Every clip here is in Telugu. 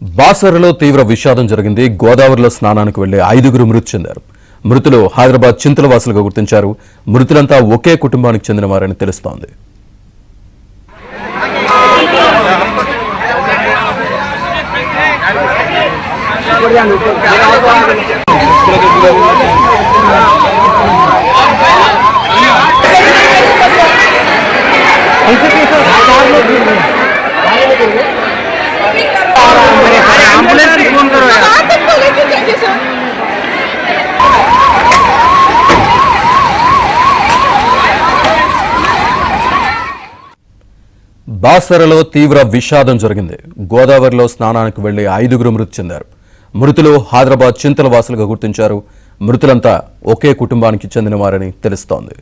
బాసరలో తీవ్ర విషాదం జరిగింది. గోదావరిలో స్నానానికి వెళ్లే 5గురు మృతి చెందారు. మృతులు హైదరాబాద్ చింతల వాసులుగా గుర్తించారు. మృతులంతా ఒకే కుటుంబానికి చెందిన వారని తెలుస్తోంది. బాసరలో తీవ్ర విషాదం జరిగింది. గోదావరిలో స్నానానికి వెళ్లి 5గురు మృతి చెందారు. మృతులు హైదరాబాద్ చింతల వాసులుగా గుర్తించారు. మృతులంతా ఒకే కుటుంబానికి చెందిన వారని తెలుస్తోంది.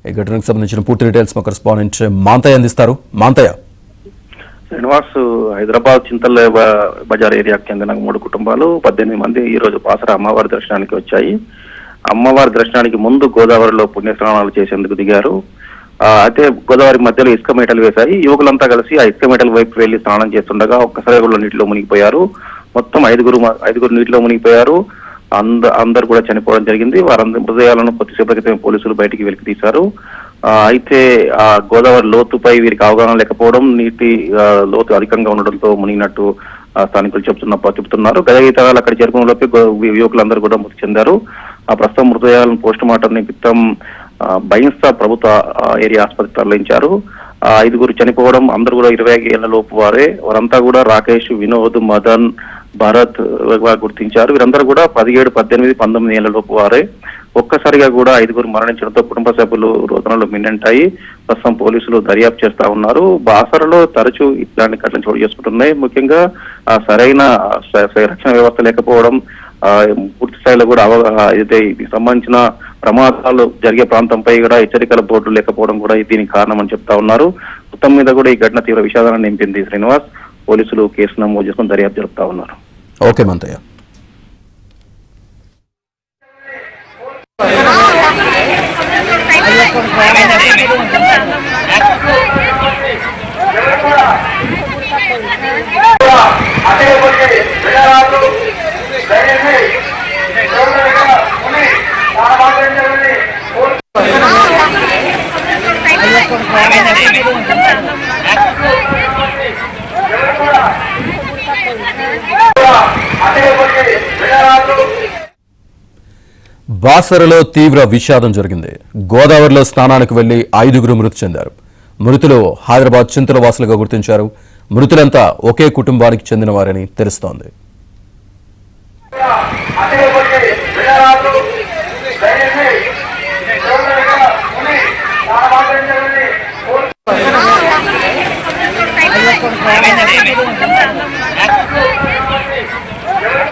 ఈ ఘటనకు సంబంధించిన పూర్తి డీటెయిల్స్ మా కరెస్పాండెంట్ మాంతయ్య అందిస్తారు. మాంతయ్య. శ్రీనివాస్, హైదరాబాద్ చింతల బజార్ ఏరియాకు చెందిన 3 కుటుంబాలు 18 మంది ఈ రోజు బాసర అమ్మవారి దర్శనానికి వచ్చాయి. అమ్మవారి దర్శనానికి ముందు గోదావరిలో పుణ్యస్నానాలు చేసేందుకు దిగారు. అయితే గోదావరి మధ్యలో ఇసుక మేటలు వేశాయి. యువకులంతా కలిసి ఆ ఇసుక మేటల వైపు వెళ్లి స్నానం చేస్తుండగా ఒక్కసారి నీటిలో మునిగిపోయారు. మొత్తం ఐదుగురు నీటిలో మునిగిపోయారు. అందరు కూడా చనిపోవడం జరిగింది. వారందరి మృతదేహాలను కొద్దిసేపటి క్రితం పోలీసులు బయటికి వెలికి తీశారు. అయితే ఆ గోదావరి లోతుపై వీరికి అవగాహన లేకపోవడం, నీటి లోతు అధికంగా ఉండడంతో మునిగినట్టు స్థానికులు చెబుతున్నారు. గజగీతరాలు అక్కడ చేరుకున్న లోపే యువకులందరూ కూడా మృతి చెందారు. ఆ ప్రస్తుతం మృతదేహాలను పోస్ట్ మార్టం నిమిత్తం బైన్సా ప్రభుత్వ ఏరియా ఆసుపత్రికి తరలించారు. 5గురు చనిపోవడం అందరూ కూడా 20 ఏళ్ల లోపు వారే. వారంతా కూడా రాకేష్, వినోద్, మదన్, భరత్ గుర్తించారు. వీరందరూ కూడా 17, 18, 19 ఏళ్ల లోపు వారే. ఒక్కసారిగా కూడా 5గురు మరణించడంతో కుటుంబ సభ్యులు రోదనలో మిన్నంటాయి. ప్రస్తుతం పోలీసులు దర్యాప్తు చేస్తా ఉన్నారు. బాసరలో తరచూ ఇట్లాంటి ఘటనలు చోటు చేసుకుంటున్నాయి. ముఖ్యంగా సరైన రక్షణ వ్యవస్థ లేకపోవడం, పూర్తి స్థాయిలో కూడా అయితే దీనికి సంబంధించిన ప్రమాదాలు జరిగే ప్రాంతంపై కూడా హెచ్చరికల బోర్డులు లేకపోవడం కూడా దీనికి కారణం అని చెప్తా ఉన్నారు. మొత్తం మీద కూడా ఈ ఘటన తీవ్ర విషాదాన్ని నింపింది. శ్రీనివాస్, పోలీసులు కేసు నమోదు చేసుకుని దర్యాప్తు జరుపుతా ఉన్నారు. ఓకే మంతయ్య. బాసరలో తీవ్ర విషాదం జరిగింది. గోదావరిలో స్నానానికి వెళ్లి 5గురు మృతి చెందారు. మృతులు హైదరాబాద్ చింతల వాసులుగా గుర్తించారు. మృతులంతా ఒకే కుటుంబానికి చెందిన వారని తెలుస్తోంది.